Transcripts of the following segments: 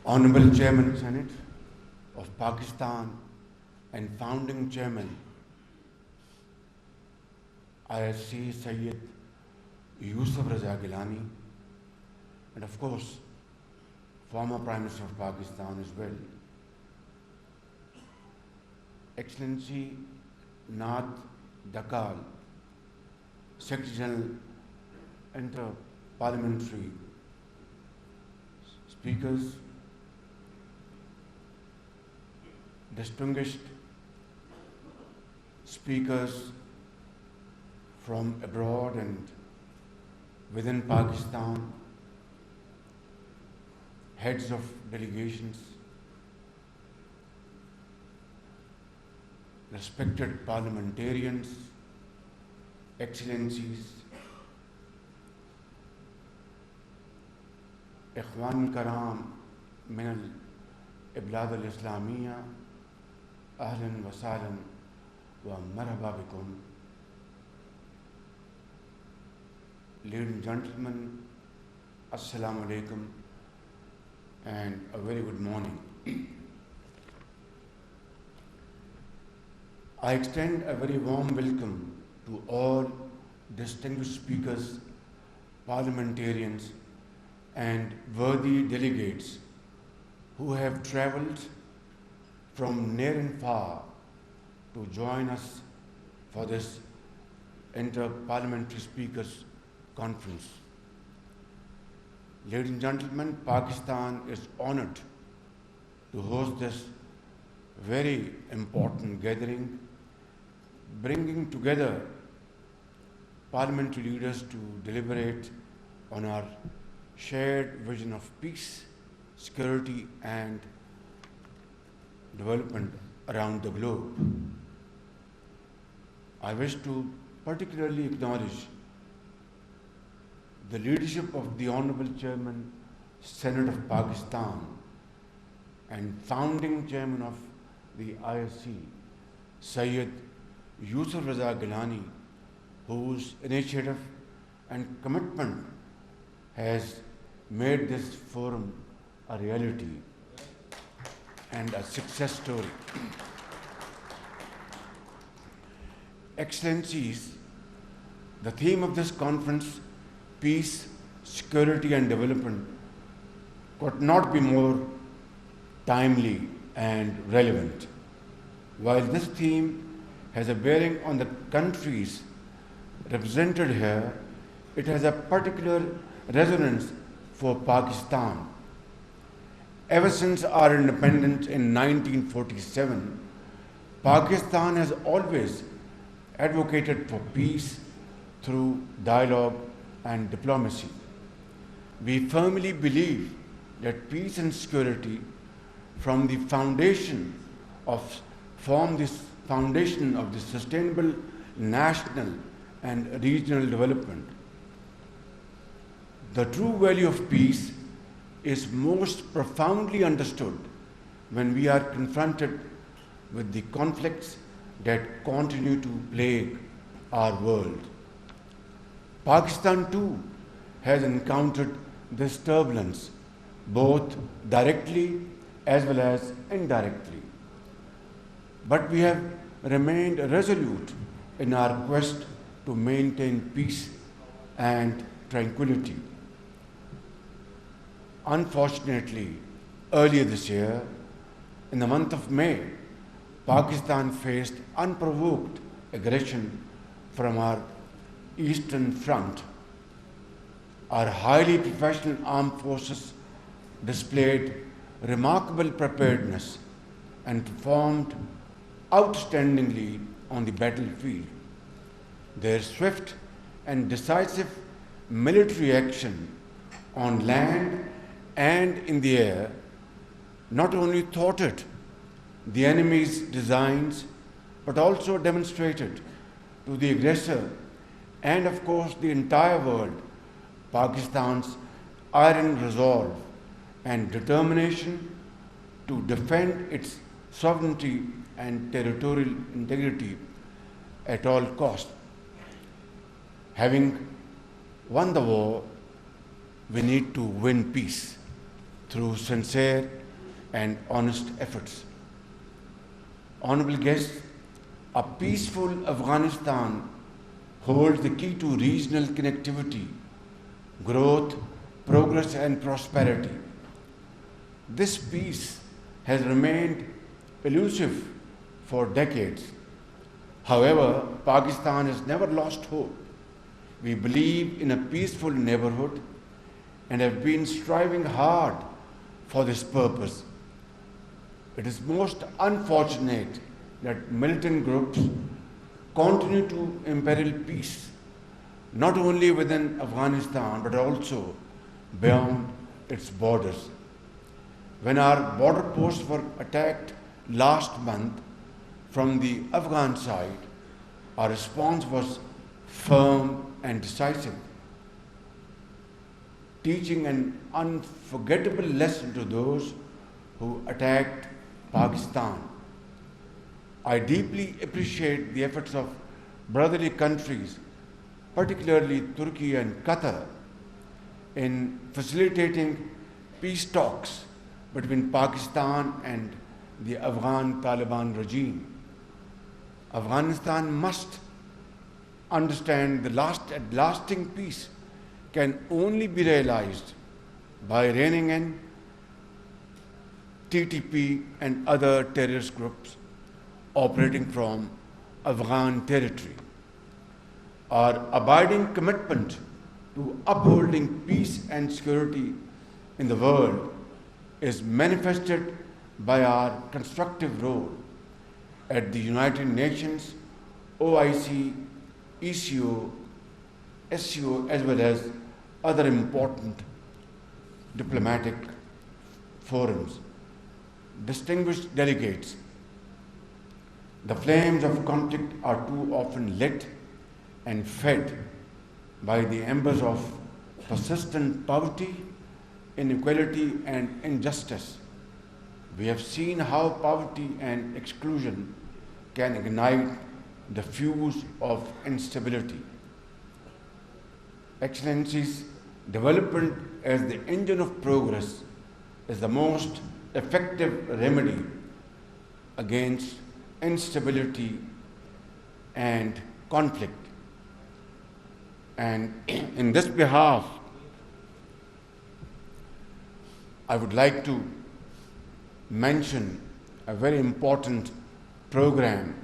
Honorable Chairman Senate of Pakistan and founding Chairman ISC Sayyid Yusuf Raza Gilani, and of course former Prime Minister of Pakistan as well, Excellency Nath Dakal, Secretary General Inter Parliamentary Speakers, distinguished speakers from abroad and within Pakistan, heads of delegations, respected parliamentarians, excellencies, Ikhwan Karam min al-Iblad al-Islamiyya, Ahlan wa Sahlan wa Marhaba bikum. Ladies and gentlemen, Assalamu alaikum and a very good morning. I extend a very warm welcome to all distinguished speakers, parliamentarians and worthy delegates who have travelled from near and far to join us for this Inter Parliamentary Speakers Conference. Ladies and gentlemen, Pakistan is honoured to host this very important gathering, bringing together parliamentary leaders to deliberate on our shared vision of peace, security and development around the globe. I wish to particularly acknowledge the leadership of the Honorable Chairman, Senate of Pakistan and founding Chairman of the ISC, Sayyid Yusuf Raza Gilani, whose initiative and commitment has made this forum a reality and a success story. Excellencies, the theme of this conference, peace, security and development, could not be more timely and relevant. While this theme has a bearing on the countries represented here, it has a particular resonance for Pakistan. Ever since our independence in 1947, Pakistan has always advocated for peace through dialogue and diplomacy. We firmly believe that peace and security form the foundation of the sustainable national and regional development. The true value of peace is most profoundly understood when we are confronted with the conflicts that continue to plague our world. Pakistan too has encountered this turbulence, both directly as well as indirectly. But we have remained resolute in our quest to maintain peace and tranquility. Unfortunately, earlier this year, in the month of May, Pakistan faced unprovoked aggression from our eastern front. Our highly professional armed forces displayed remarkable preparedness and performed outstandingly on the battlefield. Their swift and decisive military action on land and in the air not only thwarted the enemy's designs but also demonstrated to the aggressor and of course the entire world Pakistan's iron resolve and determination to defend its sovereignty and territorial integrity at all costs. Having won the war, we need to win peace. through sincere and honest efforts. Honorable guests, a peaceful Afghanistan holds the key to regional connectivity, growth, progress, and prosperity. This peace has remained elusive for decades. However, Pakistan has never lost hope. We believe in a peaceful neighborhood and have been striving hard for this purpose. It is most unfortunate that militant groups continue to imperil peace, not only within Afghanistan but also beyond its borders. When our border posts were attacked last month from the Afghan side, our response was firm and decisive, teaching an unforgettable lesson to those who attacked Pakistan. I deeply appreciate the efforts of brotherly countries, particularly Turkey and Qatar, in facilitating peace talks between Pakistan and the Afghan Taliban regime. Afghanistan must understand the lasting peace can only be realized by reining in TTP and other terrorist groups operating from Afghan territory. Our abiding commitment to upholding peace and security in the world is manifested by our constructive role at the United Nations, OIC, ECO, SCO, as well as other important diplomatic forums. Distinguished delegates, the flames of conflict are too often lit and fed by the embers of persistent poverty, inequality, and injustice. We have seen how poverty and exclusion can ignite the fuse of instability. Excellencies, development as the engine of progress is the most effective remedy against instability and conflict. And in this behalf, I would like to mention a very important program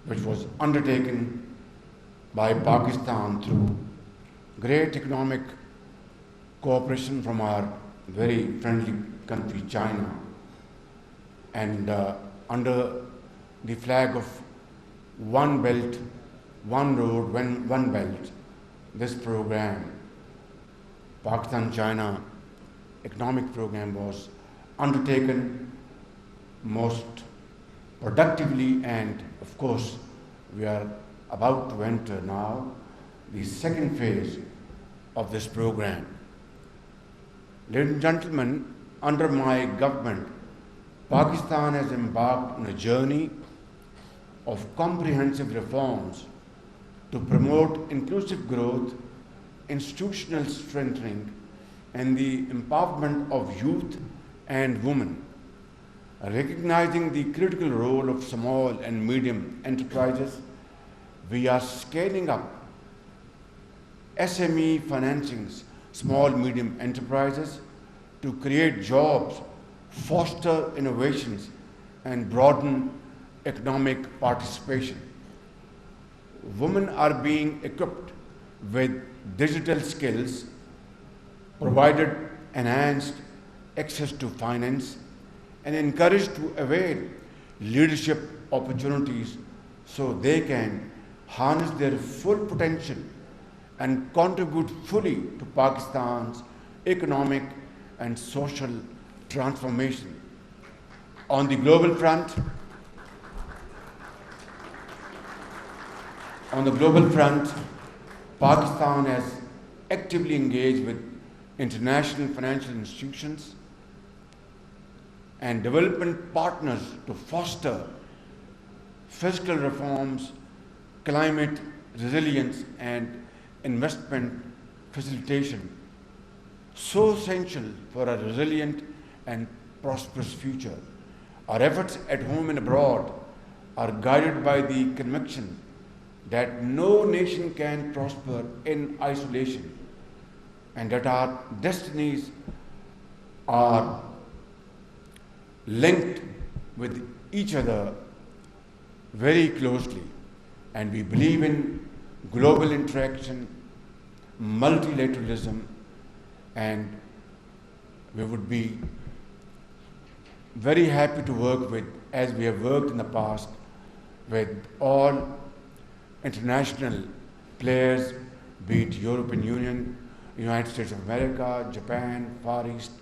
which was undertaken by Pakistan through great economic cooperation from our very friendly country, China, and under the flag of One Belt, One Road, One Belt, this program, Pakistan-China economic program, was undertaken most productively, and of course we are about to enter now the second phase of this program. Ladies and gentlemen, under my government, Pakistan has embarked on a journey of comprehensive reforms to promote inclusive growth, institutional strengthening, and the empowerment of youth and women. Recognizing the critical role of small and medium enterprises, we are scaling up SME financings, small medium enterprises, to create jobs, foster innovations, and broaden economic participation. Women are being equipped with digital skills, provided enhanced access to finance, and encouraged to avail leadership opportunities so they can harness their full potential and contribute fully to Pakistan's economic and social transformation. On the global front, Pakistan has actively engaged with international financial institutions and development partners to foster fiscal reforms, climate resilience, and investment facilitation. so essential for a resilient and prosperous future. Our efforts at home and abroad are guided by the conviction that no nation can prosper in isolation and that our destinies are linked with each other very closely, and we believe in global interaction, multilateralism, and we would be very happy to work with, as we have worked in the past, with all international players, be it European Union, United States of America, Japan, Far East,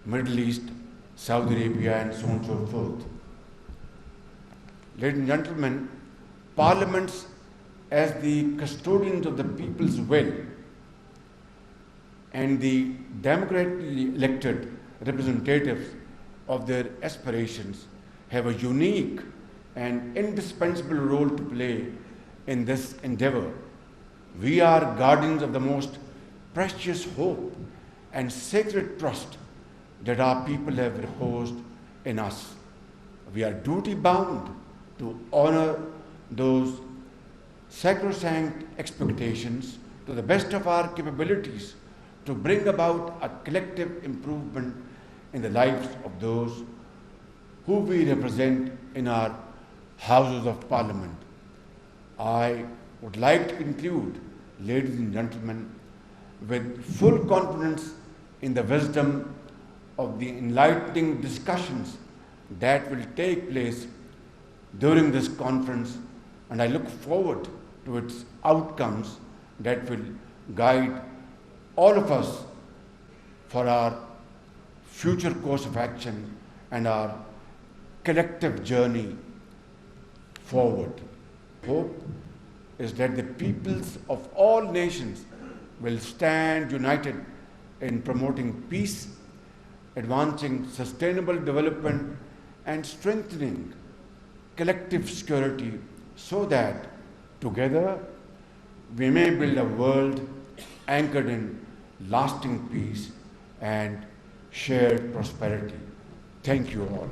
Middle East, Saudi Arabia, and so on and so forth. Ladies and gentlemen, parliaments, as the custodians of the people's will and the democratically elected representatives of their aspirations, have a unique and indispensable role to play in this endeavor. We are guardians of the most precious hope and sacred trust that our people have reposed in us. We are duty bound to honor those sacrosanct expectations to the best of our capabilities to bring about a collective improvement in the lives of those who we represent in our Houses of Parliament. I would like to conclude, ladies and gentlemen, with full confidence in the wisdom of the enlightening discussions that will take place during this conference, and I look forward to its outcomes that will guide all of us for our future course of action and our collective journey forward. Hope is that the peoples of all nations will stand united in promoting peace, advancing sustainable development, and strengthening collective security, so that together we may build a world anchored in lasting peace and shared prosperity. Thank you all.